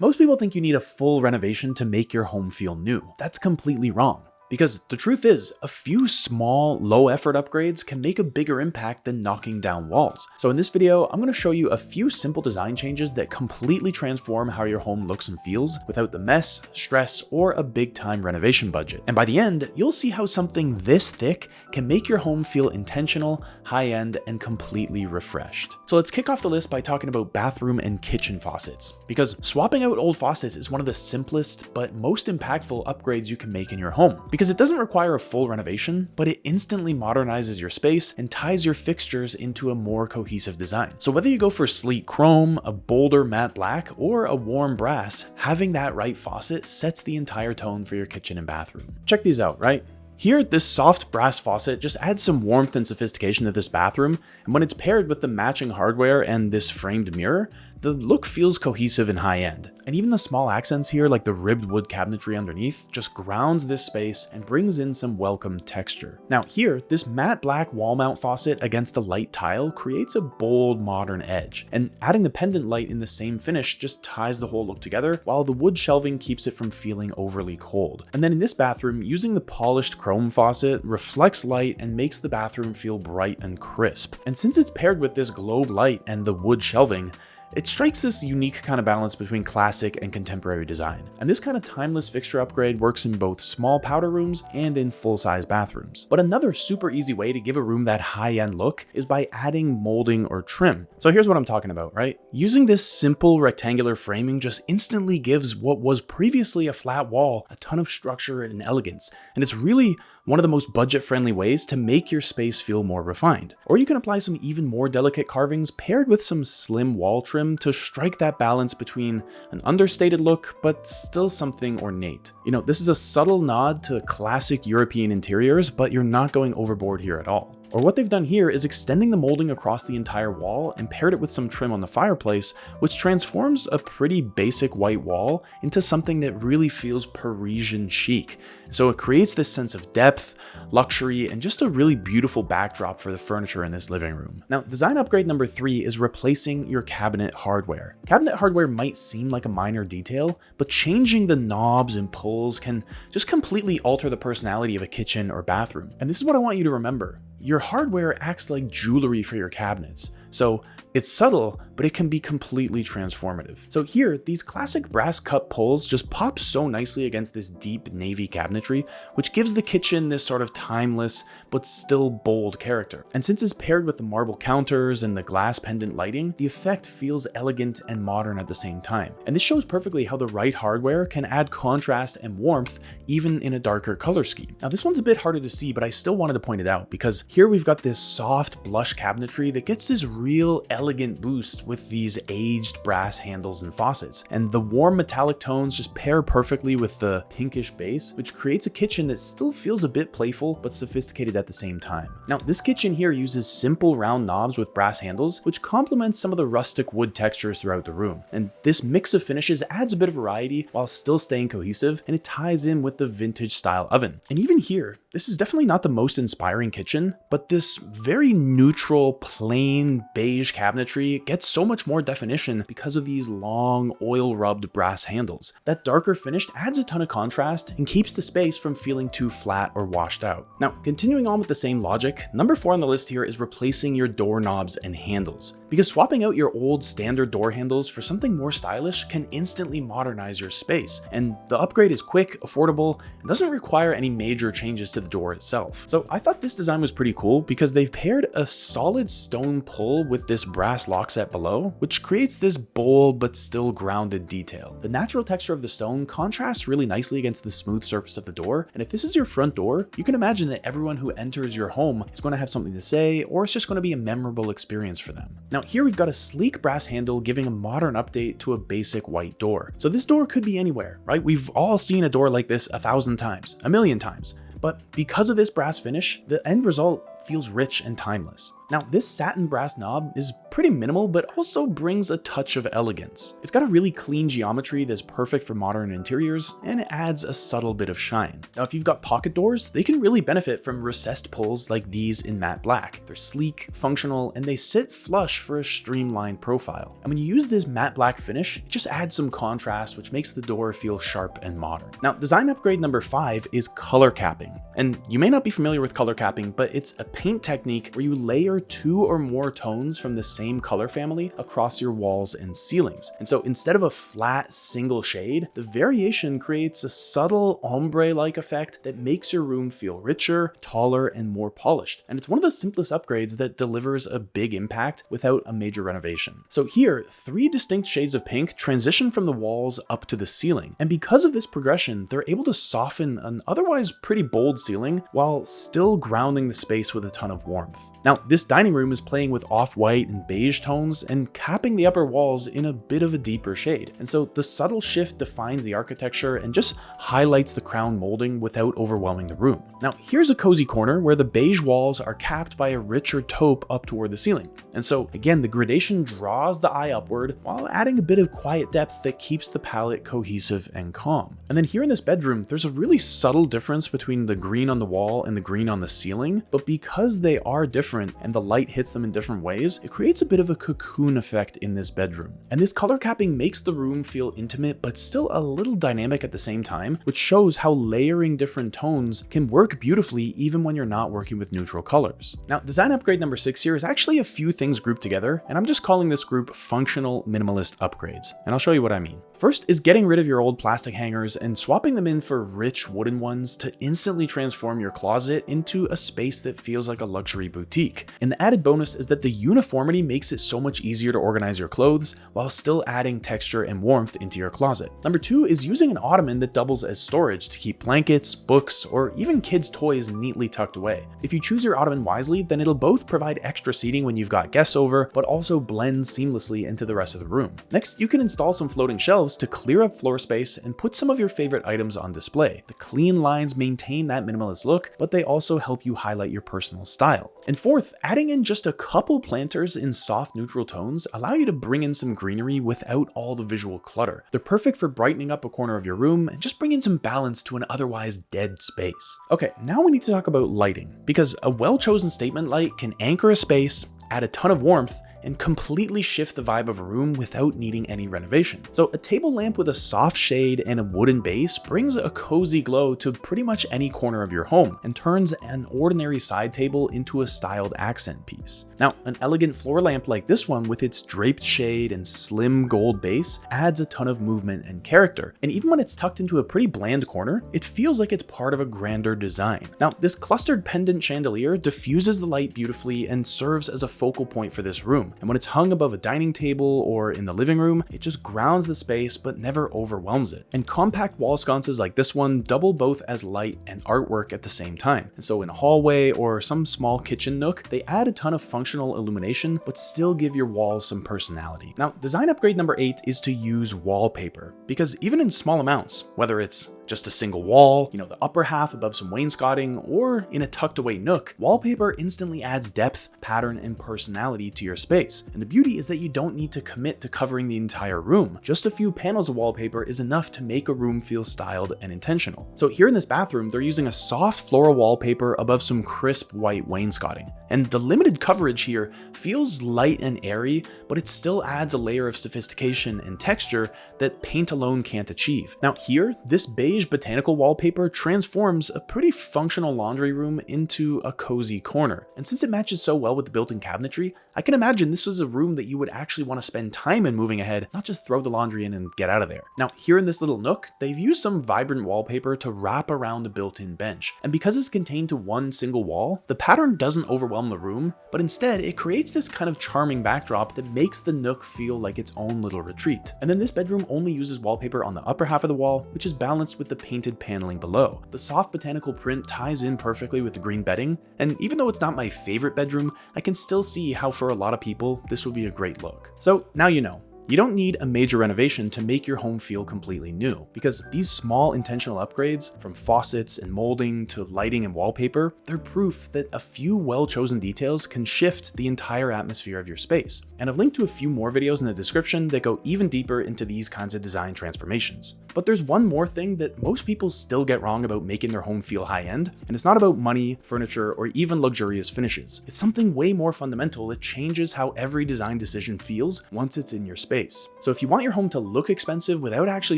Most people think you need a full renovation to make your home feel new. That's completely wrong. Because the truth is, a few small, low-effort upgrades can make a bigger impact than knocking down walls. So in this video, I'm going to show you a few simple design changes that completely transform how your home looks and feels without the mess, stress, or a big-time renovation budget. And by the end, you'll see how something this thick can make your home feel intentional, high-end, and completely refreshed. So let's kick off the list by talking about bathroom and kitchen faucets. Because swapping out old faucets is one of the simplest but most impactful upgrades you can make in your home. Because it doesn't require a full renovation, but it instantly modernizes your space and ties your fixtures into a more cohesive design. So whether you go for sleek chrome, a bolder matte black, or a warm brass, having that right faucet sets the entire tone for your kitchen and bathroom. Check these out, right? Here, this soft brass faucet just adds some warmth and sophistication to this bathroom, and when it's paired with the matching hardware and this framed mirror, the look feels cohesive and high-end. And even the small accents here, like the ribbed wood cabinetry underneath, just grounds this space and brings in some welcome texture. Now here, this matte black wall mount faucet against the light tile creates a bold, modern edge, and adding the pendant light in the same finish just ties the whole look together, while the wood shelving keeps it from feeling overly cold. And then in this bathroom, using the polished chrome faucet reflects light and makes the bathroom feel bright and crisp. And since it's paired with this globe light and the wood shelving, it strikes this unique kind of balance between classic and contemporary design. And this kind of timeless fixture upgrade works in both small powder rooms and in full-size bathrooms. But another super easy way to give a room that high-end look is by adding molding or trim. So here's what I'm talking about, right? Using this simple rectangular framing just instantly gives what was previously a flat wall a ton of structure and elegance. And it's really one of the most budget-friendly ways to make your space feel more refined. Or you can apply some even more delicate carvings paired with some slim wall trim to strike that balance between an understated look, but still something ornate. You know, this is a subtle nod to classic European interiors, but you're not going overboard here at all. Or what they've done here is extending the molding across the entire wall and paired it with some trim on the fireplace, which transforms a pretty basic white wall into something that really feels Parisian chic. So it creates this sense of depth, luxury, and just a really beautiful backdrop for the furniture in this living room. Now, design upgrade number 3 is replacing your cabinet hardware. Cabinet hardware might seem like a minor detail, but changing the knobs and pulls can just completely alter the personality of a kitchen or bathroom. And this is what I want you to remember. Your hardware acts like jewelry for your cabinets. So it's subtle, but it can be completely transformative. So here, these classic brass cup pulls just pop so nicely against this deep navy cabinetry, which gives the kitchen this sort of timeless, but still bold character. And since it's paired with the marble counters and the glass pendant lighting, the effect feels elegant and modern at the same time. And this shows perfectly how the right hardware can add contrast and warmth even in a darker color scheme. Now this one's a bit harder to see, but I still wanted to point it out because here we've got this soft blush cabinetry that gets this real elegant boost with these aged brass handles and faucets. And the warm metallic tones just pair perfectly with the pinkish base, which creates a kitchen that still feels a bit playful but sophisticated at the same time. Now, this kitchen here uses simple round knobs with brass handles, which complements some of the rustic wood textures throughout the room. And this mix of finishes adds a bit of variety while still staying cohesive, and it ties in with the vintage style oven. And even here, this is definitely not the most inspiring kitchen, but this very neutral, plain beige cabinetry gets so much more definition because of these long, oil-rubbed brass handles. That darker finish adds a ton of contrast and keeps the space from feeling too flat or washed out. Now, continuing on with the same logic, number 4 on the list here is replacing your doorknobs and handles. Because swapping out your old standard door handles for something more stylish can instantly modernize your space. And the upgrade is quick, affordable, and doesn't require any major changes to the door itself. So I thought this design was pretty cool because they've paired a solid stone pull with this brass lock set below, which creates this bold but still grounded detail. The natural texture of the stone contrasts really nicely against the smooth surface of the door, and if this is your front door, you can imagine that everyone who enters your home is going to have something to say, or it's just going to be a memorable experience for them. Now here we've got a sleek brass handle giving a modern update to a basic white door. So this door could be anywhere, right? We've all seen a door like this 1,000 times, 1,000,000 times. But because of this brass finish, the end result feels rich and timeless. Now, this satin brass knob is pretty minimal, but also brings a touch of elegance. It's got a really clean geometry that's perfect for modern interiors, and it adds a subtle bit of shine. Now, if you've got pocket doors, they can really benefit from recessed pulls like these in matte black. They're sleek, functional, and they sit flush for a streamlined profile. And when you use this matte black finish, it just adds some contrast, which makes the door feel sharp and modern. Now, design upgrade number 5 is color capping. And you may not be familiar with color capping, but it's a paint technique where you layer 2 or more tones from the same color family across your walls and ceilings. And so instead of a flat single shade, the variation creates a subtle ombre-like effect that makes your room feel richer, taller, and more polished. And it's one of the simplest upgrades that delivers a big impact without a major renovation. So here, 3 distinct shades of pink transition from the walls up to the ceiling. And because of this progression, they're able to soften an otherwise pretty bold ceiling while still grounding the space with a ton of warmth. Now, this dining room is playing with off-white and beige tones and capping the upper walls in a bit of a deeper shade. And so the subtle shift defines the architecture and just highlights the crown molding without overwhelming the room. Now, here's a cozy corner where the beige walls are capped by a richer taupe up toward the ceiling. And so again, the gradation draws the eye upward while adding a bit of quiet depth that keeps the palette cohesive and calm. And then here in this bedroom, there's a really subtle difference between the green on the wall and the green on the ceiling, but because they are different and the light hits them in different ways, it creates a bit of a cocoon effect in this bedroom. And this color capping makes the room feel intimate, but still a little dynamic at the same time, which shows how layering different tones can work beautifully even when you're not working with neutral colors. Now, design upgrade number 6 here is actually a few things grouped together, and I'm just calling this group functional minimalist upgrades. And I'll show you what I mean. First is getting rid of your old plastic hangers and swapping them in for rich wooden ones to instantly transform your closet into a space that feels like a luxury boutique. And the added bonus is that the uniformity makes it so much easier to organize your clothes while still adding texture and warmth into your closet. Number 2 is using an ottoman that doubles as storage to keep blankets, books, or even kids' toys neatly tucked away. If you choose your ottoman wisely, then it'll both provide extra seating when you've got guests over, but also blend seamlessly into the rest of the room. Next, you can install some floating shelves to clear up floor space and put some of your favorite items on display. The clean lines maintain that minimalist look, but they also help you highlight your personal style. And fourth, adding in just a couple planters in soft neutral tones allow you to bring in some greenery without all the visual clutter. They're perfect for brightening up a corner of your room and just bring in some balance to an otherwise dead space. Okay, now we need to talk about lighting, because a well-chosen statement light can anchor a space, add a ton of warmth, and completely shift the vibe of a room without needing any renovation. So a table lamp with a soft shade and a wooden base brings a cozy glow to pretty much any corner of your home and turns an ordinary side table into a styled accent piece. Now, an elegant floor lamp like this one with its draped shade and slim gold base adds a ton of movement and character. And even when it's tucked into a pretty bland corner, it feels like it's part of a grander design. Now, this clustered pendant chandelier diffuses the light beautifully and serves as a focal point for this room. And when it's hung above a dining table or in the living room, it just grounds the space but never overwhelms it. And compact wall sconces like this one double both as light and artwork at the same time. And so in a hallway or some small kitchen nook, they add a ton of functional illumination but still give your walls some personality. Now, design upgrade number 8 is to use wallpaper, because even in small amounts, whether it's just a single wall, the upper half above some wainscoting, or in a tucked away nook, wallpaper instantly adds depth, pattern, and personality to your space. And the beauty is that you don't need to commit to covering the entire room. Just a few panels of wallpaper is enough to make a room feel styled and intentional. So here in this bathroom, they're using a soft floral wallpaper above some crisp white wainscoting. And the limited coverage here feels light and airy, but it still adds a layer of sophistication and texture that paint alone can't achieve. Now here, this beige botanical wallpaper transforms a pretty functional laundry room into a cozy corner. And since it matches so well with the built-in cabinetry, I can imagine this was a room that you would actually want to spend time in moving ahead, not just throw the laundry in and get out of there. Now, here in this little nook, they've used some vibrant wallpaper to wrap around the built-in bench. And because it's contained to one single wall, the pattern doesn't overwhelm the room, but instead it creates this kind of charming backdrop that makes the nook feel like its own little retreat. And then this bedroom only uses wallpaper on the upper half of the wall, which is balanced with the painted paneling below. The soft botanical print ties in perfectly with the green bedding, and even though it's not my favorite bedroom, I can still see how for a lot of people, this would be a great look. So now you know. You don't need a major renovation to make your home feel completely new, because these small intentional upgrades, from faucets and molding to lighting and wallpaper, they're proof that a few well-chosen details can shift the entire atmosphere of your space. And I've linked to a few more videos in the description that go even deeper into these kinds of design transformations. But there's one more thing that most people still get wrong about making their home feel high-end, and it's not about money, furniture, or even luxurious finishes. It's something way more fundamental that changes how every design decision feels once it's in your space. So if you want your home to look expensive without actually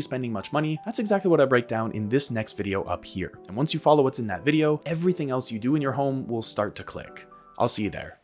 spending much money, that's exactly what I break down in this next video up here. And once you follow what's in that video, everything else you do in your home will start to click. I'll see you there.